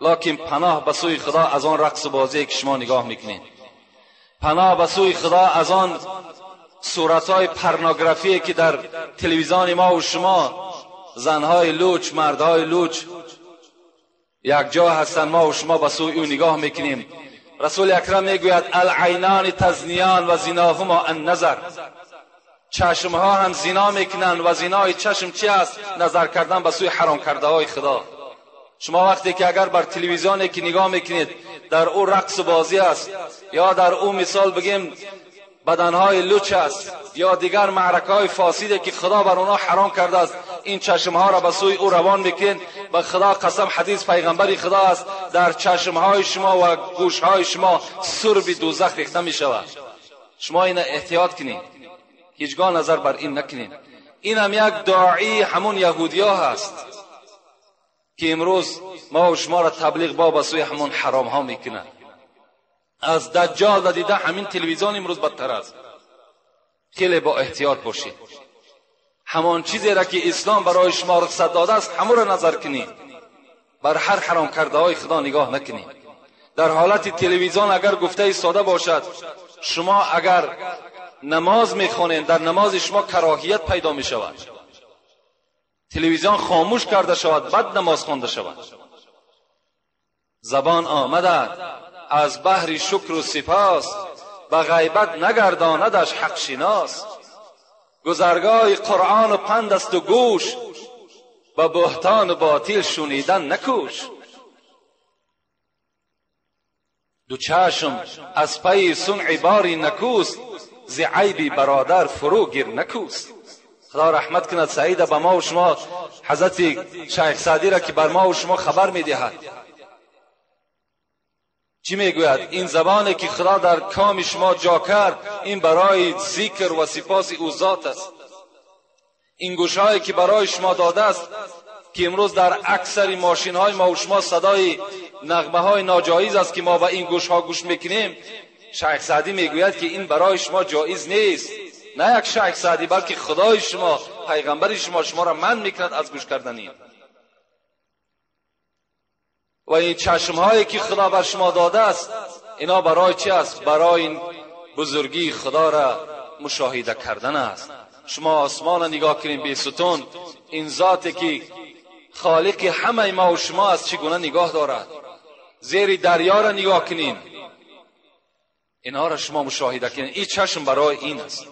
لکن پناه به سوی خدا از آن رقص و بازی که شما نگاه میکنید، پناه به سوی خدا از آن صورتهای پورنوگرافی که در تلویزیون ما و شما، زنهای لوچ، مردهای لوچ یک جا هستن، ما و شما به سوی او نگاه میکنیم. رسول اکرم میگوید العینان تزنیان و زناهما النظر، چشمها هم زنا میکنن و زنای چشم چی است؟ نظر کردن به سوی حرام کرده های خدا. شما وقتی که اگر بر تلویزیونی که نگاه میکنید در او رقص و بازی است، یا در او مثال بگیم بدنهای لوچ است، یا دیگر معرکه های فاسده که خدا بر اونها حرام کرده است، این چشمها را به سوی او روان میکنید. به خدا قسم حدیث پیغمبری خدا است در چشمهای شما و گوشهای شما سرب دوزخ ریخته میشود. شما این احتیاط کنید، هیچگاه نظر بر این نکنید. این هم یک داعی همون یهودیا هست که امروز ما و شما را تبلیغ با سوی همون حرام ها میکنند. از دجال دیده همین تلویزیون امروز بدتر است. خیلی با احتیاط باشید. همان چیزی را که اسلام برای شما رخصت داده است همون را نظر کنید، بر هر حرام کرده های خدا نگاه نکنید. در حالت تلویزیون اگر گفته ساده باشد، شما اگر نماز میخوانید در نماز شما کراهیت پیدا میشود، تلویزیون خاموش کرده شود بعد نماز خوانده شود. زبان آمده از بحر شکر و سپاس، به غیبت نگرداندش حق شناس. گذرگاه قرآن و پند است و گوش، به بهتان و باطل شنیدن نکوش. دو چشم از پی صنع باری نکوست، ز عیبی برادر فرو گیر نکوست. خدا رحمت کند سعید به ما و شما حضرت شیخ سعدی را که بر ما و شما خبر میدهد. چی میگوید؟ این زبانی که خدا در کام شما جا کرد این برای ذکر و سپاس او ذات است. این گوشهایی که برای شما داده است که امروز در اکثر ماشین های ما و شما صدای نغمه های ناجایز است که ما با این گوش ها گوش میکنیم، شیخ سعدی میگوید که این برای شما جایز نیست. نه یک شیخ سعدی بلکه خدای شما، پیغمبر شما را منع میکند از گوش کردن این. و این چشم هایی که خدا بر شما داده است اینا برای چی است؟ برای این بزرگی خدا را مشاهده کردن است. شما آسمان را نگاه کنید بی ستون، این ذاتی که خالق همه ما و شما است چگونه نگاه دارد. زیر دریا را نگاه کنید، اینا را شما مشاهده کنید. این چشم برای این است.